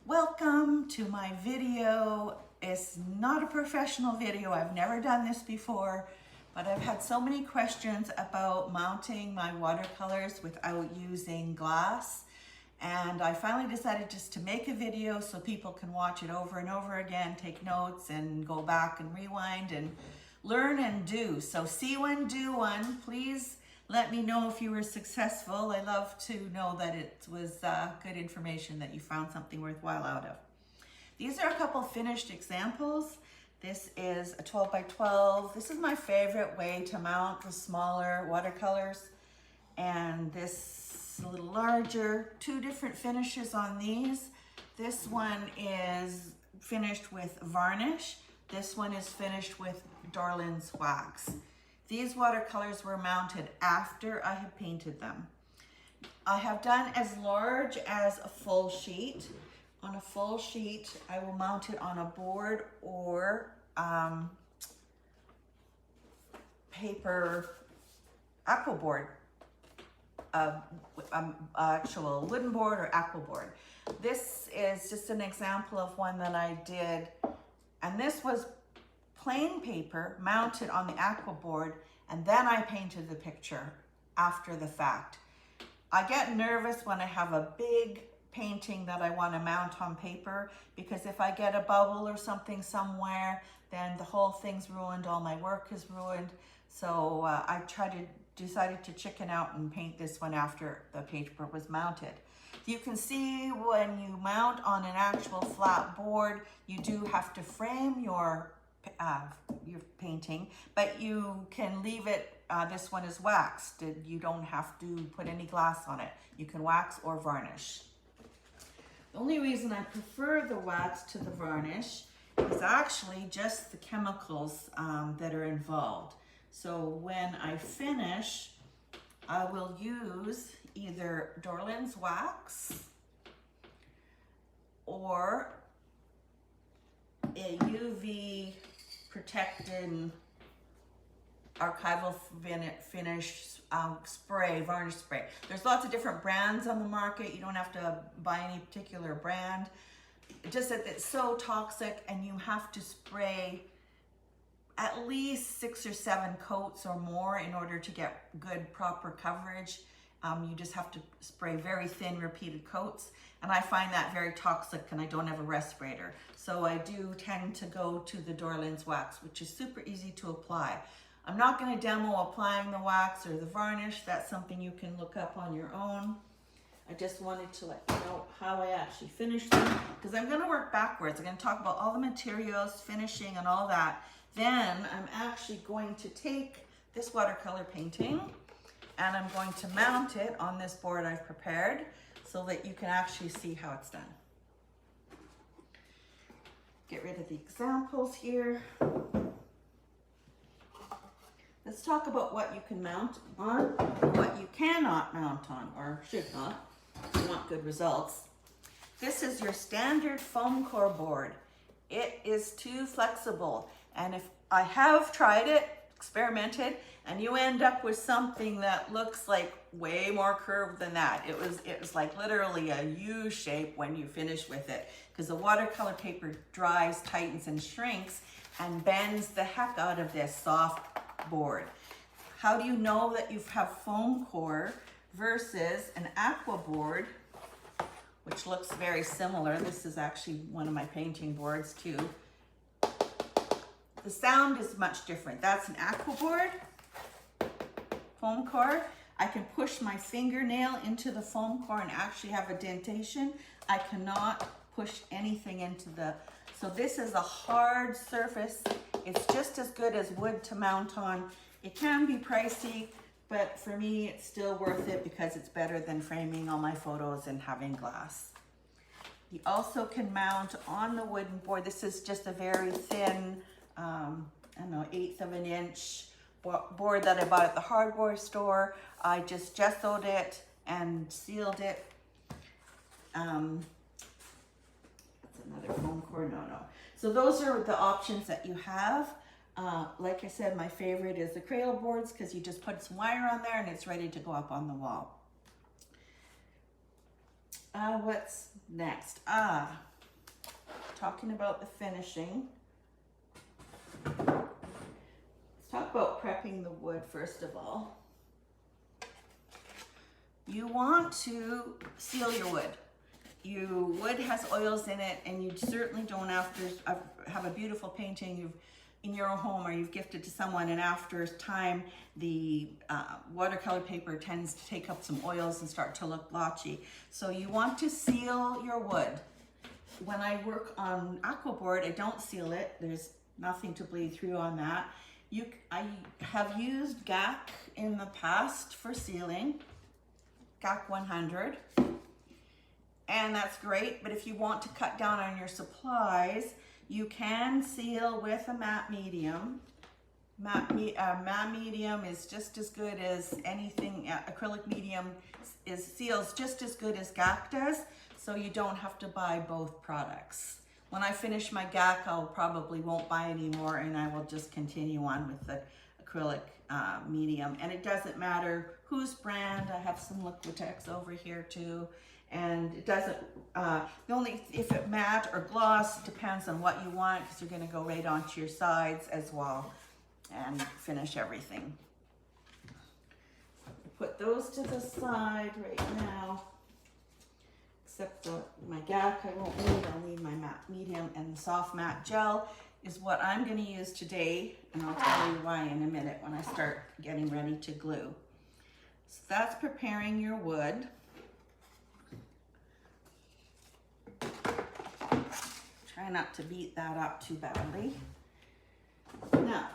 Welcome to my video. It's not a professional video. I've never done this before, but I've had so many questions about mounting my watercolors without using glass. And I finally decided just to make a video so people can watch it over and over again, take notes and go back and rewind and learn and do. So see one, do one. Please let me know if you were successful. I love to know that it was good information that you found something worthwhile out of. These are a couple finished examples. This is a 12 by 12. This is my favorite way to mount the smaller watercolors. And this a little larger, two different finishes on these. This one is finished with varnish. This one is finished with Dorland's wax. These watercolors were mounted after I had painted them. I have done as large as a full sheet. On a full sheet, I will mount it on a board or paper aquabord, actual wooden board or aquabord. This is just an example of one that I did, and this was plain paper mounted on the aquabord, and then I painted the picture after the fact. I get nervous when I have a big painting that I want to mount on paper, because if I get a bubble or something somewhere, then the whole thing's ruined, all my work is ruined. So I decided to chicken out and paint this one after the paper was mounted. You can see when you mount on an actual flat board, you do have to frame your painting, but you can leave it, this one is waxed. You don't have to put any glass on it. You can wax or varnish. The only reason I prefer the wax to the varnish is actually just the chemicals that are involved. So when I finish, I will use either Dorland's wax or a UV protected archival finish spray, varnish spray. There's lots of different brands on the market. You don't have to buy any particular brand. Just that it's so toxic, and you have to spray at least 6 or 7 coats or more in order to get good proper coverage. You just have to spray very thin repeated coats, and I find that very toxic, and I don't have a respirator. So I do tend to go to the Dorland's wax, which is super easy to apply. I'm not going to demo applying the wax or the varnish. That's something you can look up on your own. I just wanted to let you know how I actually finish them, because I'm going to work backwards. I'm going to talk about all the materials, finishing, and all that. Then I'm actually going to take this watercolor painting and I'm going to mount it on this board I've prepared so that you can actually see how it's done. Get rid of the examples here. Let's talk about what you can mount on and what you cannot mount on, or should not, if you want good results. This is your standard foam core board. It is too flexible, and if I have tried it, experimented, and you end up with something that looks like way more curved than that. It was like literally a U shape when you finish with it, because the watercolor paper dries, tightens, and shrinks and bends the heck out of this soft board. How do you know that you have foam core versus an aqua board, which looks very similar? This is actually one of my painting boards too. The sound is much different. That's an aqua board, foam core. I can push my fingernail into the foam core and actually have a dentation. I cannot push anything into the, so this is a hard surface. It's just as good as wood to mount on. It can be pricey, but for me, it's still worth it because it's better than framing all my photos and having glass. You also can mount on the wooden board. This is just a very thin, I don't know, 1/8 of an inch board that I bought at the hardware store. I just gessoed it and sealed it. That's another foam core, no. So those are the options that you have. Like I said, my favorite is the cradle boards, because you just put some wire on there and it's ready to go up on the wall. What's next? talking about the finishing. Let's talk about prepping the wood first of all. You want to seal your wood. Your wood has oils in it, and you certainly don't have to have a beautiful painting you've in your own home or you've gifted to someone, and after time the watercolor paper tends to take up some oils and start to look blotchy. So you want to seal your wood. When I work on Aquabord, I don't seal it. There's nothing to bleed through on that. I have used GAC in the past for sealing, GAC 100. And that's great, but if you want to cut down on your supplies, you can seal with a matte medium. Matte medium is just as good as anything. Acrylic medium seals just as good as GAC does, so you don't have to buy both products. When I finish my GAC, I'll probably won't buy any more, and I will just continue on with the acrylic medium. And it doesn't matter whose brand. I have some Liquitex over here too. And it doesn't, if it matte or gloss, depends on what you want, because you're going to go right onto your sides as well and finish everything. Put those to the side right now, except my GAC I won't need. I'll need my matte medium, and the soft matte gel is what I'm going to use today, and I'll tell you why in a minute when I start getting ready to glue. So that's preparing your wood. Try not to beat that up too badly. Now,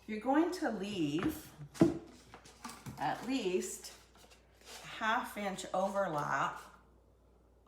you're going to leave at least a 1/2 inch overlap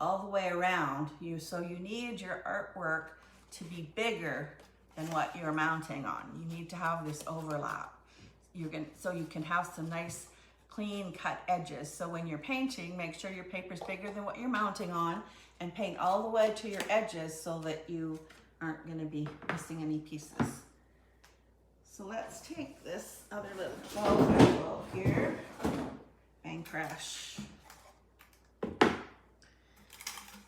all the way around you, so you need your artwork to be bigger than what you're mounting on. You need to have this overlap. So you can have some nice clean cut edges. So when you're painting, make sure your paper's bigger than what you're mounting on, and paint all the way to your edges so that you aren't going to be missing any pieces. So let's take this other little ball here and crash.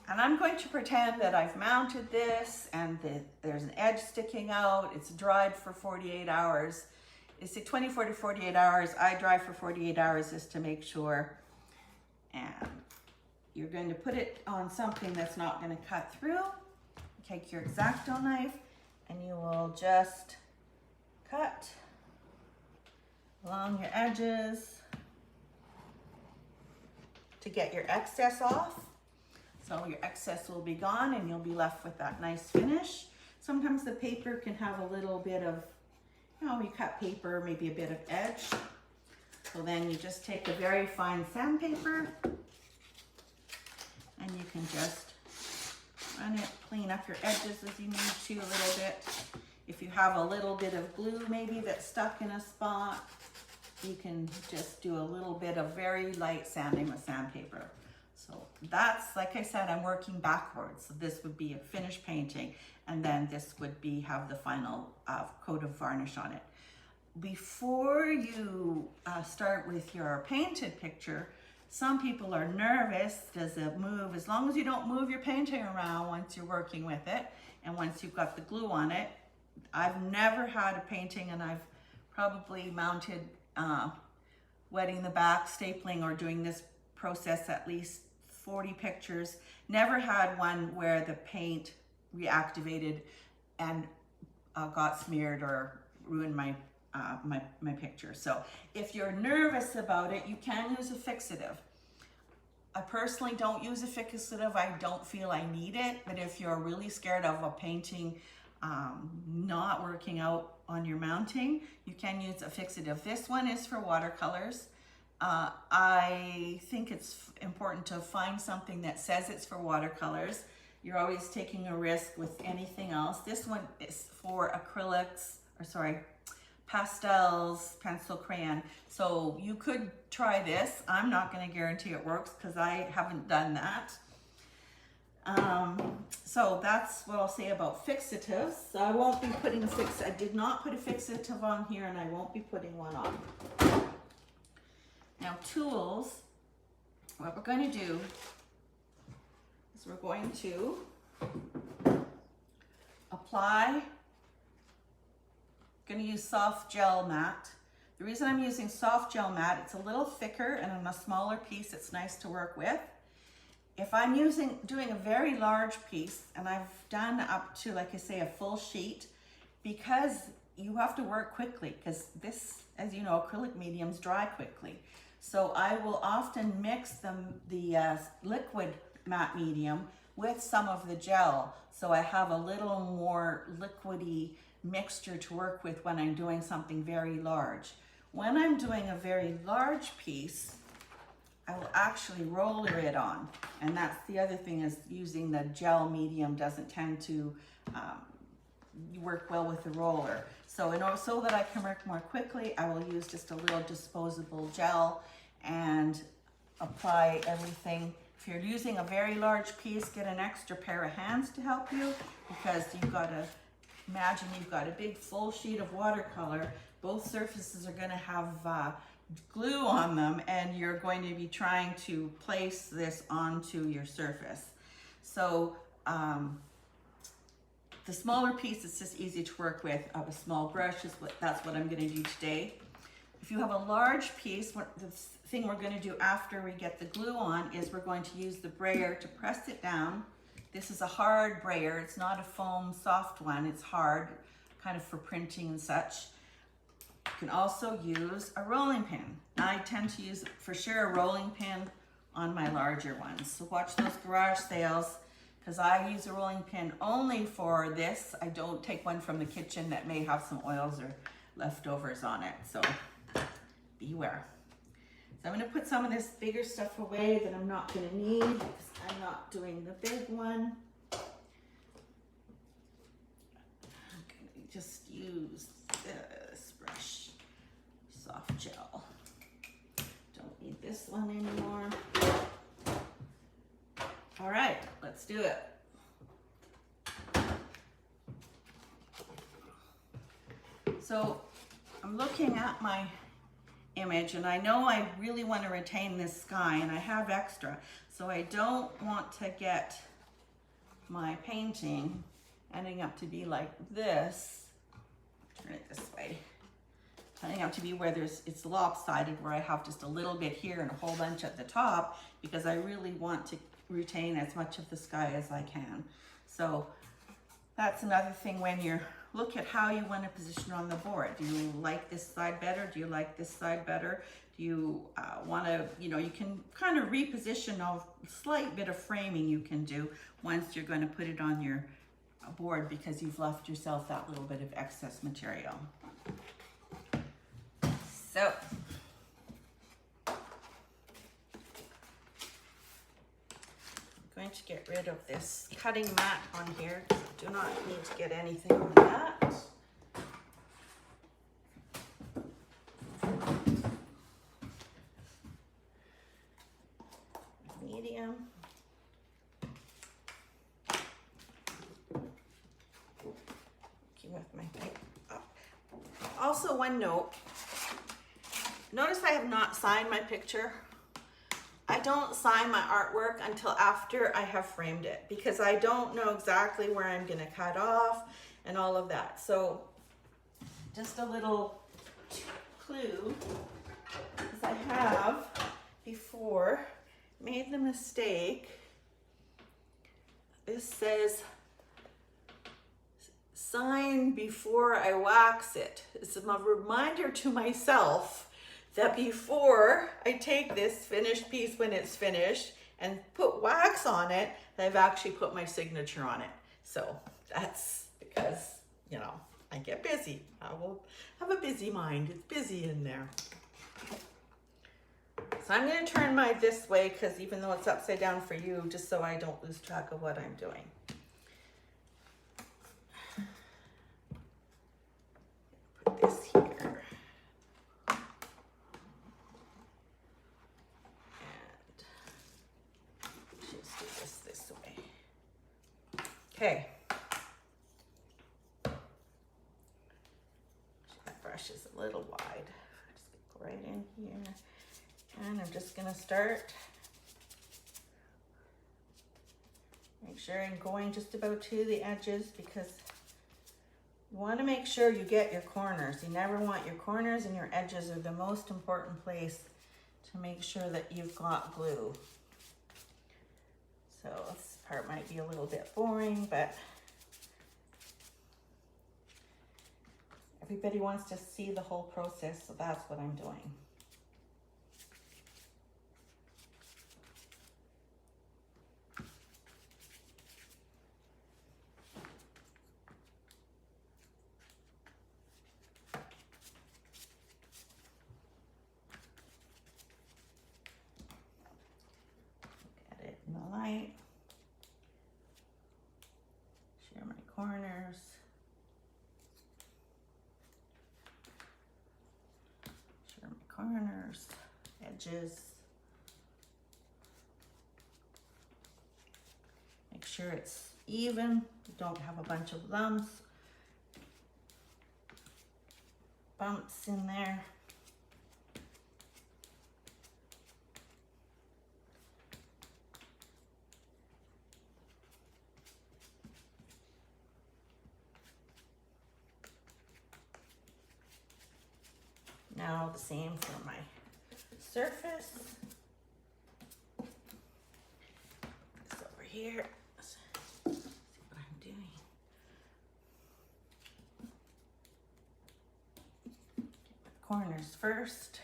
And I'm going to pretend that I've mounted this and there's an edge sticking out. It's dried for 48 hours. It's 24 to 48 hours. I dry for 48 hours just to make sure. And you're going to put it on something that's not going to cut through. Take your X-Acto knife and you will just cut along your edges to get your excess off. So your excess will be gone and you'll be left with that nice finish. Sometimes the paper can have a little bit of, you cut paper, maybe a bit of edge. So then you just take a very fine sandpaper and you can just run it, clean up your edges as you need to a little bit. If you have a little bit of glue maybe that's stuck in a spot, you can just do a little bit of very light sanding with sandpaper. So that's, like I said, I'm working backwards. So this would be a finished painting, and then this would be have the final coat of varnish on it. Before you start with your painted picture, some people are nervous. Does it move? As long as you don't move your painting around once you're working with it, and once you've got the glue on it. I've never had a painting, and I've probably mounted wetting the back, stapling, or doing this process at least 40 pictures. Never had one where the paint reactivated and got smeared or ruined my my picture. So if you're nervous about it, you can use a fixative. I personally don't use a fixative. I don't feel I need it, but if you're really scared of a painting not working out on your mounting, you can use a fixative. This one is for watercolors. I think it's important to find something that says it's for watercolors. You're always taking a risk with anything else. This one is for acrylics, or sorry, pastels, pencil, crayon. So you could try this. I'm not going to guarantee it works because I haven't done that. So that's what I'll say about fixatives. So I won't be putting I did not put a fixative on here, and I won't be putting one on. Now tools, what we're going to do is So we're going to apply, going to use soft gel mat. The reason I'm using soft gel mat, it's a little thicker and on a smaller piece, it's nice to work with. If I'm doing a very large piece, and I've done up to, like I say, a full sheet, because you have to work quickly, because this, as you know, acrylic mediums dry quickly. So I will often mix the liquid matte medium with some of the gel, so I have a little more liquidy mixture to work with when I'm doing something very large. When I'm doing a very large piece, I will actually roller it on. And that's the other thing, is using the gel medium doesn't tend to work well with the roller. So in order so that I can work more quickly, I will use just a little disposable gel and apply everything. If you're using a very large piece, get an extra pair of hands to help you, because you've got to imagine you've got a big full sheet of watercolor. Both surfaces are going to have glue on them, and you're going to be trying to place this onto your surface. So the smaller piece is just easy to work with. I have a small brush, that's what I'm going to do today. If you have a large piece, the thing we're going to do after we get the glue on is we're going to use the brayer to press it down. This is a hard brayer, it's not a foam soft one, it's hard, kind of for printing and such. You can also use a rolling pin. Now I tend to use, for sure, a rolling pin on my larger ones. So watch those garage sales, because I use a rolling pin only for this. I don't take one from the kitchen that may have some oils or leftovers on it, so beware. So I'm going to put some of this bigger stuff away that I'm not going to need, because I'm not doing the big one. I'm going to just use this brush, soft gel. Don't need this one anymore. All right, let's do it. So I'm looking at my image, and I know I really want to retain this sky, and I have extra, so I don't want to get my painting ending up to be like this. Turn it this way. Ending up to be where it's lopsided, where I have just a little bit here and a whole bunch at the top, because I really want to retain as much of the sky as I can. So that's another thing when you look at how you want to position on the board. Do you like this side better? Do you like this side better? Do you want to, you can kind of reposition a slight bit of framing you can do once you're going to put it on your board, because you've left yourself that little bit of excess material. So I'm going to get rid of this cutting mat on here. Do not need to get anything on that. Medium. With my pick up. Also, one note. Notice I have not signed my picture. I don't sign my artwork until after I have framed it, because I don't know exactly where I'm going to cut off and all of that. So just a little clue, because I have before made the mistake. This says sign before I wax it. It's a reminder to myself that before I take this finished piece, when it's finished, and put wax on it, I've actually put my signature on it. So that's because, I get busy. I will have a busy mind. It's busy in there. So I'm going to turn mine this way, because even though it's upside down for you, just so I don't lose track of what I'm doing. Put this here. Okay. That brush is a little wide. Just go right in here. And I'm just going to start sure I'm going just about to the edges because you want to make sure you get your corners. You never want your corners, and your edges are the most important place to make sure that you've got glue. So this part might be a little bit boring, but everybody wants to see the whole process, so that's what I'm doing. Get it in the light. Share my corners. Corners, edges. Make sure it's even. You don't have a bunch of lumps, bumps in there. Now the same for my surface. This over here. Let's see what I'm doing. Get my corners first.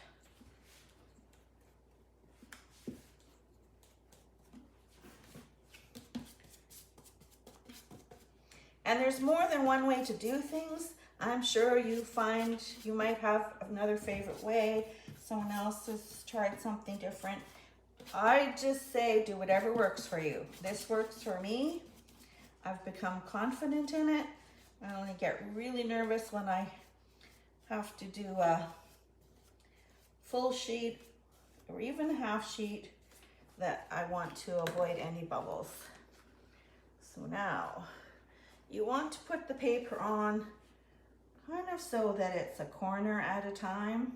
And there's more than one way to do things. I'm sure you might have another favorite way. Someone else has tried something different. I just say do whatever works for you. This works for me. I've become confident in it. I only get really nervous when I have to do a full sheet or even half sheet that I want to avoid any bubbles. So now you want to put the paper on kind of so that it's a corner at a time.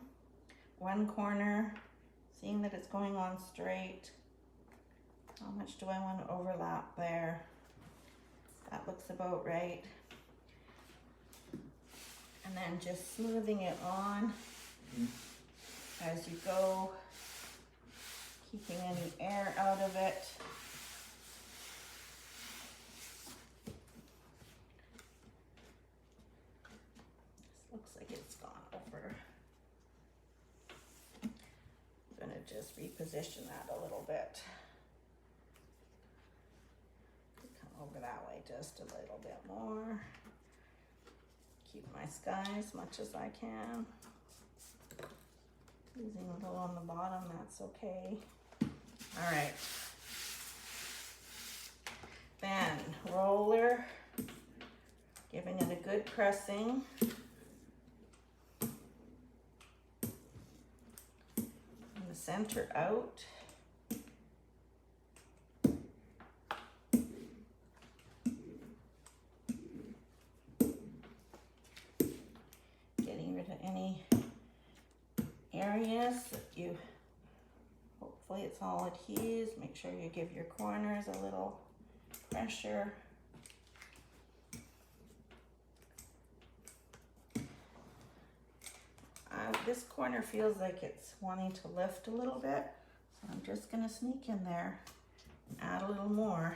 One corner, seeing that it's going on straight. How much do I want to overlap there? That looks about right. And then just smoothing it on as you go, keeping any air out of it. Just reposition that a little bit. Come over that way just a little bit more. Keep my sky as much as I can. Losing a little on the bottom, that's okay. All right. Then roller, giving it a good pressing. Center out. Getting rid of any areas that you, hopefully it's all adheres. Make sure you give your corners a little pressure. This corner feels like it's wanting to lift a little bit, so I'm just going to sneak in there and add a little more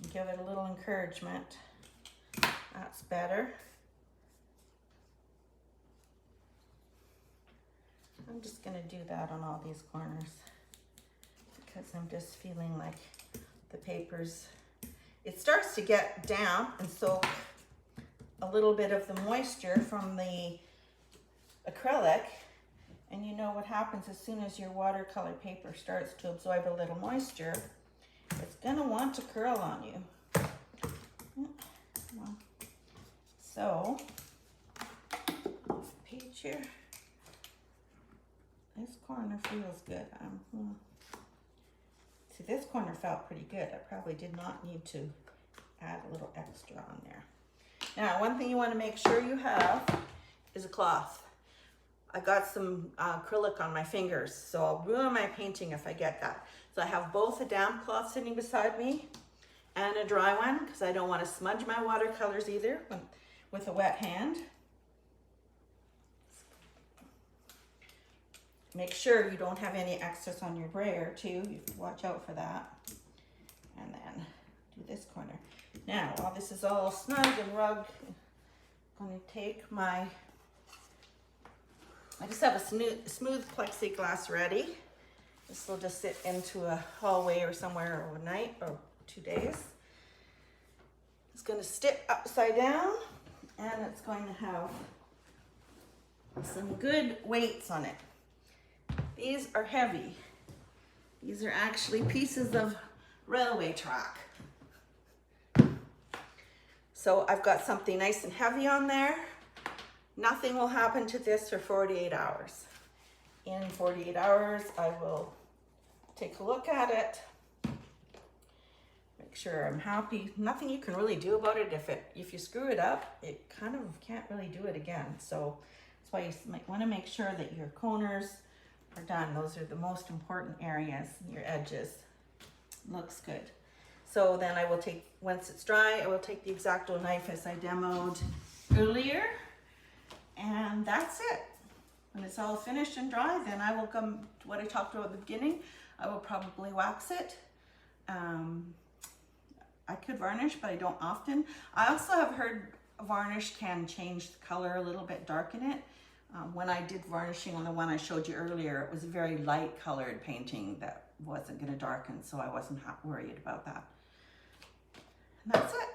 and give it a little encouragement. That's better. I'm just going to do that on all these corners because I'm just feeling like the paper's, it starts to get damp and soak a little bit of the moisture from the acrylic, and you know what happens as soon as your watercolor paper starts to absorb a little moisture, it's gonna want to curl on you. So, off the page here, this corner feels good. See, this corner felt pretty good. I probably did not need to add a little extra on there. Now, one thing you want to make sure you have is a cloth. I got some acrylic on my fingers, so I'll ruin my painting if I get that. So I have both a damp cloth sitting beside me and a dry one because I don't want to smudge my watercolors either with a wet hand. Make sure you don't have any excess on your brayer too. You have to watch out for that. And then do this corner. Now, while this is all snug and rugged, I'm going to take my, I just have a smooth plexiglass ready. This will just sit into a hallway or somewhere overnight or 2 days. It's going to stick upside down, and it's going to have some good weights on it. These are heavy. These are actually pieces of railway track. So I've got something nice and heavy on there. Nothing will happen to this for 48 hours. In 48 hours, I will take a look at it, make sure I'm happy. Nothing you can really do about it. If you screw it up, it kind of can't really do it again. So that's why you might want to make sure that your corners are done. Those are the most important areas, your edges. Looks good. So then I will take, once it's dry, I will take the X-Acto knife as I demoed earlier, and that's it. When it's all finished and dry, then I will come to what I talked about at the beginning. I will probably wax it. I could varnish, but I don't often. I also have heard varnish can change the color a little bit, darken it. When I did varnishing on the one I showed you earlier, it was a very light colored painting that wasn't going to darken, so I wasn't worried about that. And that's it.